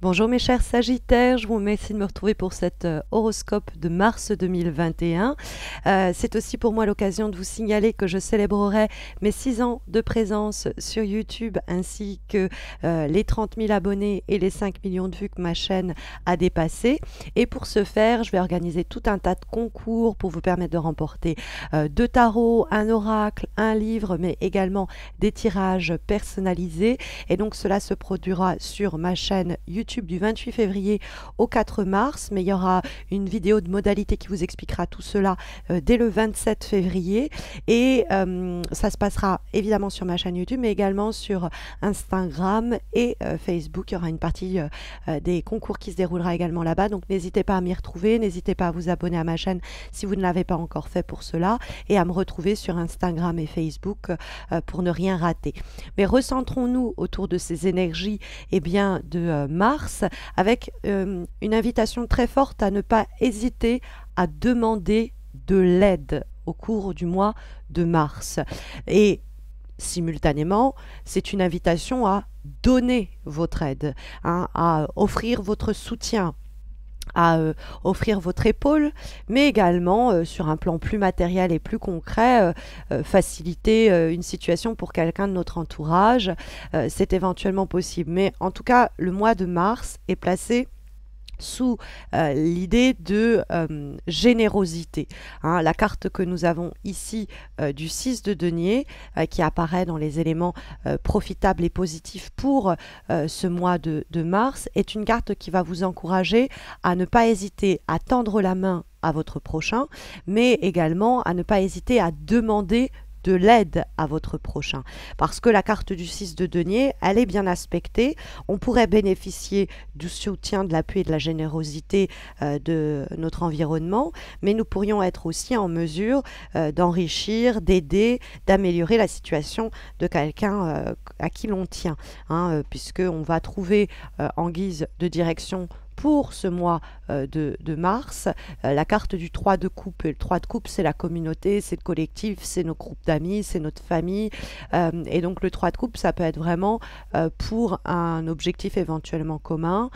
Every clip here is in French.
Bonjour mes chers Sagittaires, je vous remercie de me retrouver pour cet horoscope de mars 2021. C'est aussi pour moi l'occasion de vous signaler que je célébrerai mes 6 ans de présence sur YouTube ainsi que les 30 000 abonnés et les 5 millions de vues que ma chaîne a dépassé. Et pour ce faire, je vais organiser tout un tas de concours pour vous permettre de remporter 2 tarots, un oracle, un livre, mais également des tirages personnalisés. Et donc cela se produira sur ma chaîne YouTube du 28 février au 4 mars, mais il y aura une vidéo de modalité qui vous expliquera tout cela dès le 27 février et ça se passera évidemment sur ma chaîne YouTube mais également sur Instagram et Facebook. Il y aura une partie des concours qui se déroulera également là-bas, donc n'hésitez pas à m'y retrouver, n'hésitez pas à vous abonner à ma chaîne si vous ne l'avez pas encore fait pour cela et à me retrouver sur Instagram et Facebook pour ne rien rater. Mais recentrons-nous autour de ces énergies de mars avec une invitation très forte à ne pas hésiter à demander de l'aide au cours du mois de mars. Et simultanément, c'est une invitation à donner votre aide, à offrir votre soutien, à offrir votre épaule, mais également sur un plan plus matériel et plus concret, faciliter une situation pour quelqu'un de notre entourage, c'est éventuellement possible. Mais en tout cas, le mois de mars est placé sous l'idée de générosité. La carte que nous avons ici du 6 de denier qui apparaît dans les éléments profitables et positifs pour ce mois de mars est une carte qui va vous encourager à ne pas hésiter à tendre la main à votre prochain, mais également à ne pas hésiter à demander de l'aide à votre prochain. Parce que la carte du 6 de denier, elle est bien aspectée. On pourrait bénéficier du soutien, de l'appui et de la générosité de notre environnement, mais nous pourrions être aussi en mesure d'enrichir, d'aider, d'améliorer la situation de quelqu'un à qui l'on tient, puisqu'on va trouver en guise de direction pour ce mois de mars, la carte du 3 de coupe. Et le 3 de coupe, c'est la communauté, c'est le collectif, c'est nos groupes d'amis, c'est notre famille. Et donc le 3 de coupe, ça peut être vraiment pour un objectif éventuellement commun,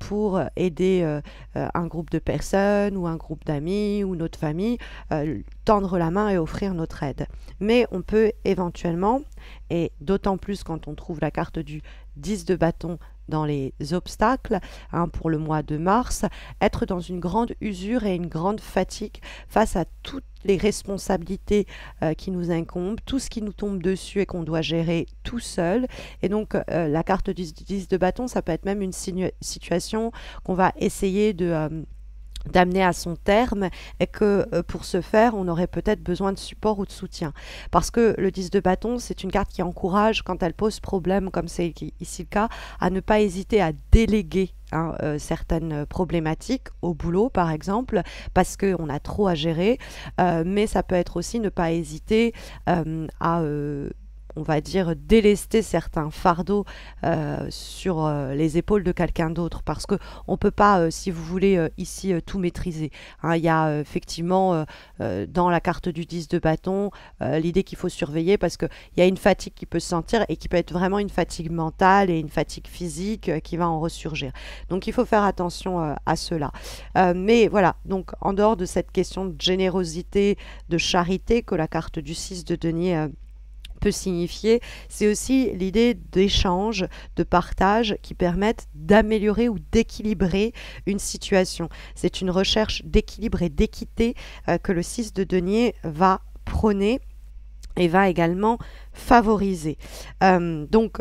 pour aider un groupe de personnes ou un groupe d'amis ou notre famille, tendre la main et offrir notre aide. Mais on peut éventuellement, et d'autant plus quand on trouve la carte du 10 de bâton dans les obstacles pour le mois de mars, être dans une grande usure et une grande fatigue face à toutes les responsabilités qui nous incombent, tout ce qui nous tombe dessus et qu'on doit gérer tout seul. Et donc la carte du 10 de bâton, ça peut être même une situation qu'on va essayer d'amener à son terme et que pour ce faire, on aurait peut-être besoin de support ou de soutien. Parce que le 10 de bâton, c'est une carte qui encourage, quand elle pose problème, comme c'est ici le cas, à ne pas hésiter à déléguer certaines problématiques au boulot, par exemple, parce qu'on a trop à gérer. Mais ça peut être aussi ne pas hésiter à on va dire, délester certains fardeaux sur les épaules de quelqu'un d'autre, parce que on peut pas, si vous voulez, ici tout maîtriser. Il y a effectivement dans la carte du 10 de bâton l'idée qu'il faut surveiller, parce qu'il y a une fatigue qui peut se sentir et qui peut être vraiment une fatigue mentale et une fatigue physique qui va en ressurgir. Donc il faut faire attention à cela. Mais voilà, donc en dehors de cette question de générosité, de charité que la carte du 6 de denier peut signifier, c'est aussi l'idée d'échange, de partage qui permettent d'améliorer ou d'équilibrer une situation. C'est une recherche d'équilibre et d'équité que le 6 de denier va prôner et va également favoriser. Donc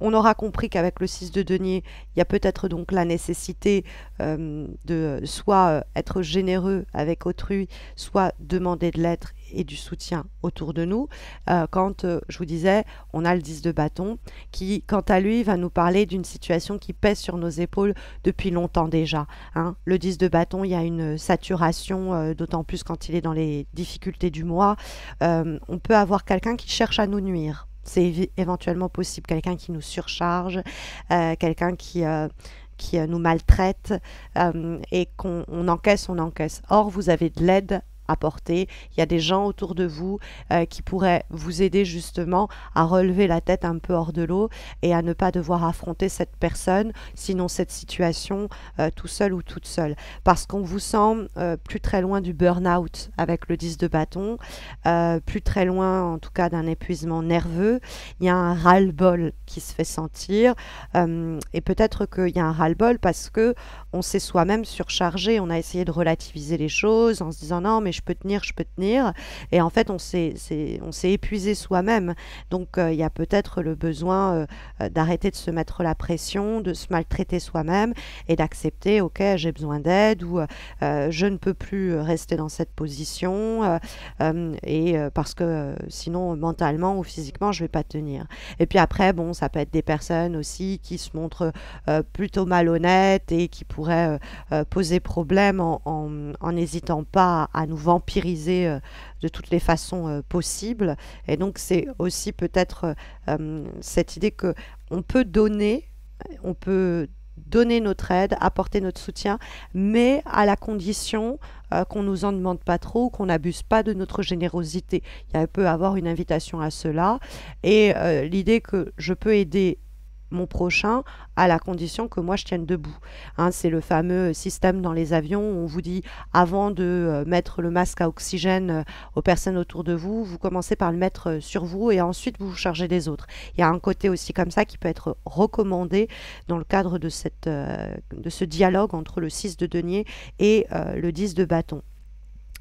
on aura compris qu'avec le 6 de denier, il y a peut-être donc la nécessité de soit être généreux avec autrui, soit demander de l'aide et du soutien autour de nous. Quand, je vous disais, on a le 10 de bâton qui, quant à lui, va nous parler d'une situation qui pèse sur nos épaules depuis longtemps déjà. Le 10 de bâton, il y a une saturation, d'autant plus quand il est dans les difficultés du mois. On peut avoir quelqu'un qui cherche à nous nuire. C'est éventuellement possible, quelqu'un qui nous surcharge, quelqu'un qui nous maltraite et qu'on encaisse, on encaisse. Or, vous avez de l'aide apporter. Il y a des gens autour de vous qui pourraient vous aider justement à relever la tête un peu hors de l'eau et à ne pas devoir affronter cette personne, sinon cette situation, tout seul ou toute seule. Parce qu'on vous sent plus très loin du burn-out avec le 10 de bâton, plus très loin en tout cas d'un épuisement nerveux. Il y a un ras-le-bol qui se fait sentir et peut-être qu'il y a un ras-le-bol parce que on s'est soi-même surchargé, on a essayé de relativiser les choses en se disant non mais je peux tenir et en fait on s'est épuisé soi-même. Donc il y a peut-être le besoin d'arrêter de se mettre la pression, de se maltraiter soi-même et d'accepter ok j'ai besoin d'aide ou je ne peux plus rester dans cette position parce que sinon mentalement ou physiquement je vais pas tenir. Et puis après bon ça peut être des personnes aussi qui se montrent plutôt malhonnêtes et qui pourraient poser problème en n'hésitant pas à nous vampiriser de toutes les façons possibles. Et donc c'est aussi peut-être cette idée que on peut donner notre aide, apporter notre soutien, mais à la condition qu'on nous en demande pas trop, qu'on n'abuse pas de notre générosité. Il peut y avoir une invitation à cela et l'idée que je peux aider mon prochain à la condition que moi je tienne debout. Hein, c'est le fameux système dans les avions où on vous dit avant de mettre le masque à oxygène aux personnes autour de vous, vous commencez par le mettre sur vous et ensuite vous vous chargez des autres. Il y a un côté aussi comme ça qui peut être recommandé dans le cadre de ce dialogue entre le 6 de denier et le 10 de bâton.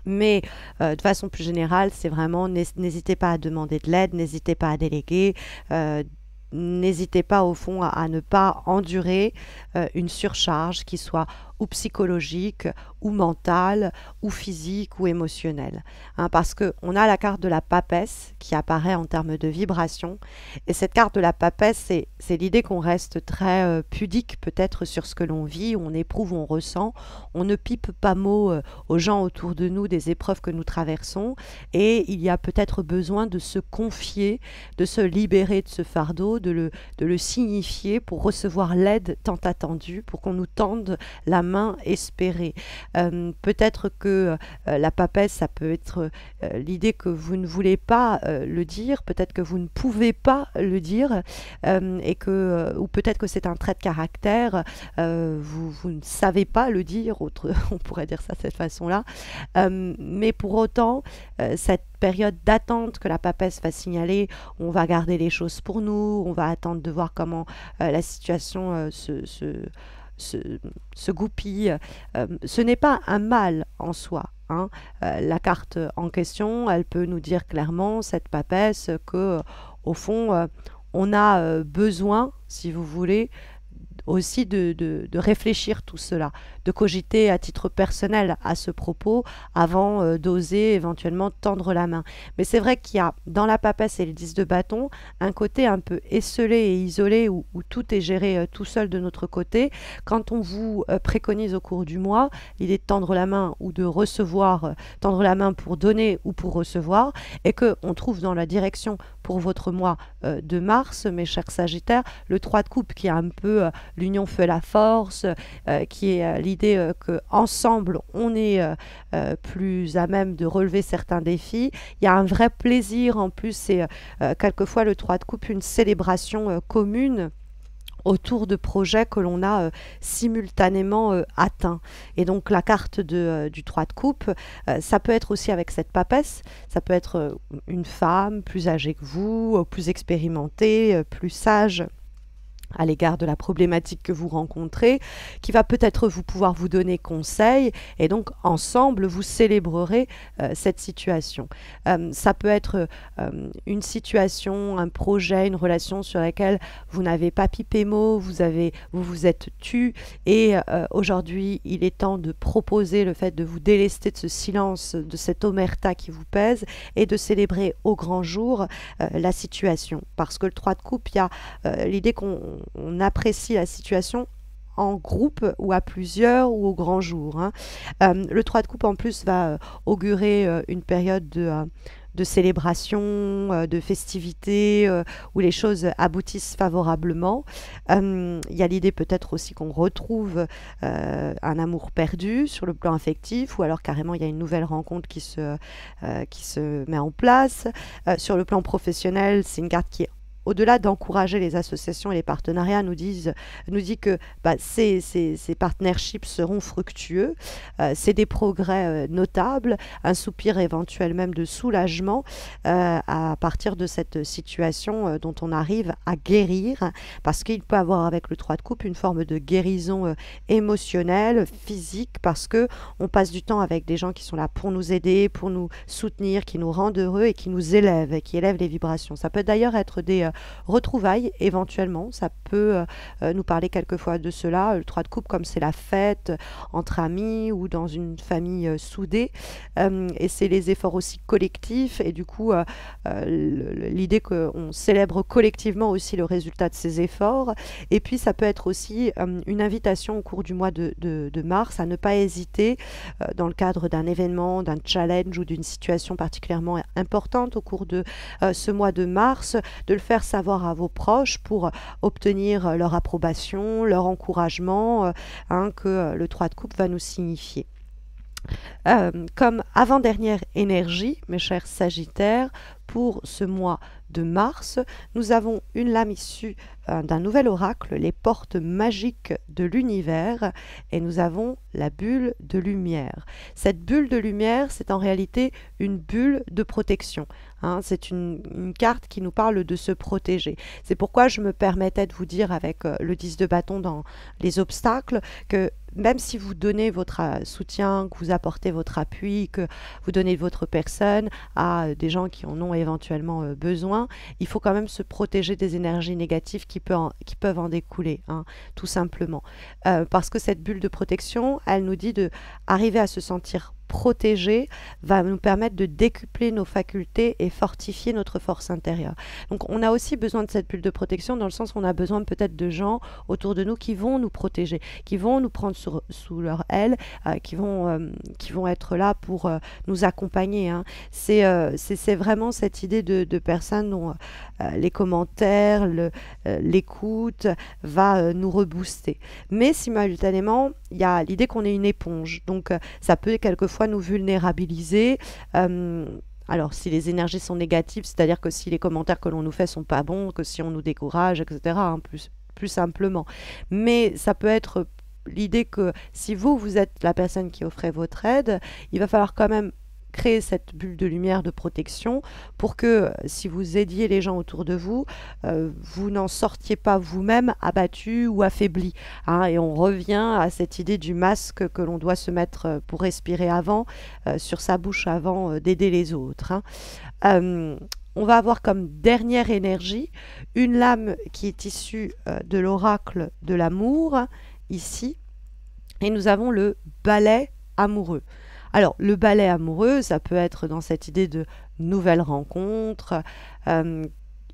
Mais de façon plus générale, c'est vraiment n'hésitez pas à demander de l'aide, n'hésitez pas à déléguer, n'hésitez pas au fond à ne pas endurer une surcharge qui soit ou psychologique, ou mentale, ou physique, ou émotionnelle. Hein, parce qu'on a la carte de la papesse qui apparaît en termes de vibration. Et cette carte de la papesse, c'est l'idée qu'on reste très pudique peut-être sur ce que l'on vit, on éprouve, on ressent. On ne pipe pas mot aux gens autour de nous des épreuves que nous traversons. Et il y a peut-être besoin de se confier, de se libérer de ce fardeau, de le signifier pour recevoir l'aide tant attendue, pour qu'on nous tende la main espérée. Peut-être que la papesse, ça peut être l'idée que vous ne voulez pas le dire, peut-être que vous ne pouvez pas le dire, ou peut-être que c'est un trait de caractère, vous ne savez pas le dire, on pourrait dire ça de cette façon-là, mais pour autant, cette période d'attente que la papesse va signaler, on va garder les choses pour nous, on va attendre de voir comment la situation se goupille. Ce n'est pas un mal en soi. Hein. La carte en question, elle peut nous dire clairement, cette papesse, que au fond, on a besoin, si vous voulez, aussi de réfléchir tout cela, de cogiter à titre personnel à ce propos avant d'oser éventuellement tendre la main. Mais c'est vrai qu'il y a dans la papesse et le 10 de bâton un côté un peu esselé et isolé où tout est géré tout seul de notre côté. Quand on vous préconise au cours du mois l'idée de tendre la main ou de recevoir, tendre la main pour donner ou pour recevoir, et qu'on trouve dans la direction pour votre mois de mars, mes chers Sagittaires, le 3 de coupe qui est un peu l'union fait la force, qui est l'idée qu'ensemble on est plus à même de relever certains défis. Il y a un vrai plaisir en plus, c'est quelquefois le 3 de coupe une célébration commune autour de projets que l'on a simultanément atteints. Et donc la carte du 3 de coupe, ça peut être aussi avec cette papesse, ça peut être une femme plus âgée que vous, plus expérimentée, plus sage à l'égard de la problématique que vous rencontrez, qui va peut-être pouvoir vous donner conseil, et donc ensemble vous célébrerez cette situation. Ça peut être une situation, un projet, une relation sur laquelle vous n'avez pas pipé mot, vous vous êtes tu, et aujourd'hui il est temps de proposer le fait de vous délester de ce silence, de cette omerta qui vous pèse, et de célébrer au grand jour la situation. Parce que le 3 de coupe, il y a l'idée qu'on apprécie la situation en groupe ou à plusieurs ou au grand jour. Hein. Le 3 de coupe en plus va augurer une période de célébration, de festivités, où les choses aboutissent favorablement. Il y a l'idée peut-être aussi qu'on retrouve un amour perdu sur le plan affectif, ou alors carrément il y a une nouvelle rencontre qui se met en place. Sur le plan professionnel, c'est une carte qui est au-delà d'encourager les associations et les partenariats, nous dit que ces partnerships seront fructueux. C'est des progrès notables, un soupir éventuel même de soulagement à partir de cette situation dont on arrive à guérir, parce qu'il peut avoir avec le 3 de coupe une forme de guérison émotionnelle, physique, parce que on passe du temps avec des gens qui sont là pour nous aider, pour nous soutenir, qui nous rendent heureux et qui nous élèvent, et qui élèvent les vibrations. Ça peut d'ailleurs être des retrouvailles éventuellement, ça peut nous parler quelquefois de cela. Le 3 de coupe, comme c'est la fête entre amis ou dans une famille soudée, et c'est les efforts aussi collectifs, et du coup l'idée qu'on célèbre collectivement aussi le résultat de ces efforts. Et puis ça peut être aussi une invitation au cours du mois de mars à ne pas hésiter dans le cadre d'un événement, d'un challenge ou d'une situation particulièrement importante au cours de ce mois de mars, de le faire savoir à vos proches pour obtenir leur approbation, leur encouragement, que le 3 de coupe va nous signifier. Comme avant-dernière énergie, mes chers Sagittaires, pour ce mois de mars, nous avons une lame issue d'un nouvel oracle, les portes magiques de l'univers, et nous avons la bulle de lumière. Cette bulle de lumière, c'est en réalité une bulle de protection. C'est une carte qui nous parle de se protéger. C'est pourquoi je me permettais de vous dire avec le 10 de bâton dans les obstacles que même si vous donnez votre soutien, que vous apportez votre appui, que vous donnez votre personne à des gens qui en ont éventuellement besoin, il faut quand même se protéger des énergies négatives qui peuvent en découler, tout simplement. Parce que cette bulle de protection, elle nous dit d'arriver à se sentir protégé, va nous permettre de décupler nos facultés et fortifier notre force intérieure. Donc on a aussi besoin de cette bulle de protection dans le sens où on a besoin peut-être de gens autour de nous qui vont nous protéger, qui vont nous prendre sous leur aile, qui vont être là pour nous accompagner. C'est vraiment cette idée de personnes dont les commentaires, l'écoute va nous rebooster. Mais simultanément, il y a l'idée qu'on est une éponge. Donc ça peut quelquefois nous vulnérabiliser. Alors, si les énergies sont négatives, c'est-à-dire que si les commentaires que l'on nous fait sont pas bons, que si on nous décourage, etc., plus simplement. Mais ça peut être l'idée que si vous êtes la personne qui offrait votre aide, il va falloir quand même créer cette bulle de lumière de protection pour que si vous aidiez les gens autour de vous, vous n'en sortiez pas vous-même abattu ou affaibli. Et on revient à cette idée du masque que l'on doit se mettre pour respirer avant, sur sa bouche avant d'aider les autres. On va avoir comme dernière énergie une lame qui est issue de l'oracle de l'amour, ici, et nous avons le balai amoureux. Alors, le balai amoureux, ça peut être dans cette idée de nouvelle rencontre,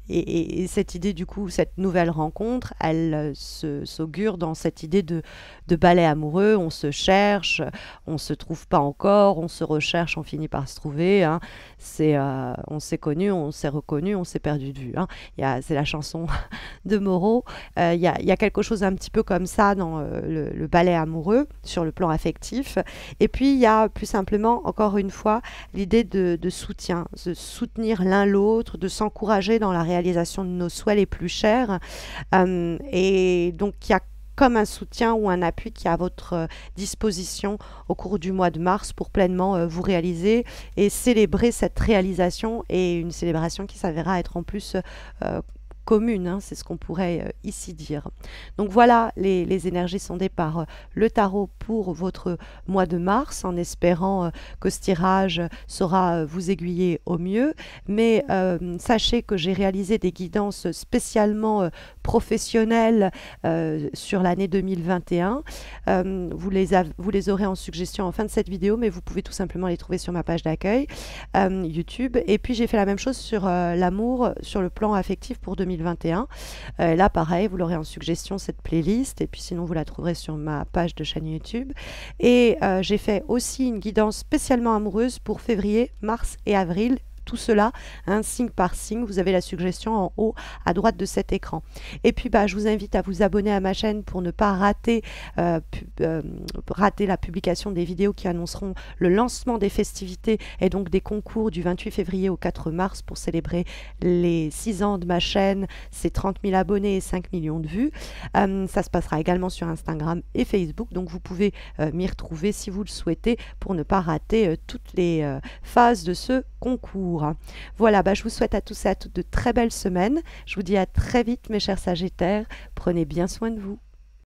et cette idée, du coup, cette nouvelle rencontre, elle s'augure dans cette idée de balai amoureux. On se cherche, on se trouve pas encore, on se recherche, on finit par se trouver. On s'est connu, on s'est reconnu, on s'est perdu de vue. C'est la chanson de Moreau. Il y a quelque chose un petit peu comme ça dans le balai amoureux, sur le plan affectif. Et puis, il y a plus simplement, encore une fois, l'idée de soutien, de soutenir l'un l'autre, de s'encourager dans la réalisation de nos souhaits les plus chers. Et donc, il y a comme un soutien ou un appui qui est à votre disposition au cours du mois de mars pour pleinement vous réaliser et célébrer cette réalisation, et une célébration qui s'avérera être en plus commune, c'est ce qu'on pourrait ici dire. Donc voilà les énergies sondées par le tarot pour votre mois de mars, en espérant que ce tirage saura vous aiguiller au mieux. Mais sachez que j'ai réalisé des guidances spécialement professionnelles sur l'année 2021. Vous les aurez en suggestion en fin de cette vidéo, mais vous pouvez tout simplement les trouver sur ma page d'accueil YouTube. Et puis j'ai fait la même chose sur l'amour sur le plan affectif pour 2021. Là pareil, vous l'aurez en suggestion, cette playlist, et puis sinon vous la trouverez sur ma page de chaîne YouTube. Et j'ai fait aussi une guidance spécialement amoureuse pour février, mars et avril tout cela, hein, signe par signe. Vous avez la suggestion en haut à droite de cet écran. Et puis, je vous invite à vous abonner à ma chaîne pour ne pas rater la publication des vidéos qui annonceront le lancement des festivités et donc des concours du 28 février au 4 mars pour célébrer les 6 ans de ma chaîne, ses 30 000 abonnés et 5 millions de vues. Ça se passera également sur Instagram et Facebook, donc vous pouvez m'y retrouver si vous le souhaitez pour ne pas rater toutes les phases de ce concours. Voilà, je vous souhaite à tous et à toutes de très belles semaines. Je vous dis à très vite mes chers Sagittaires, prenez bien soin de vous.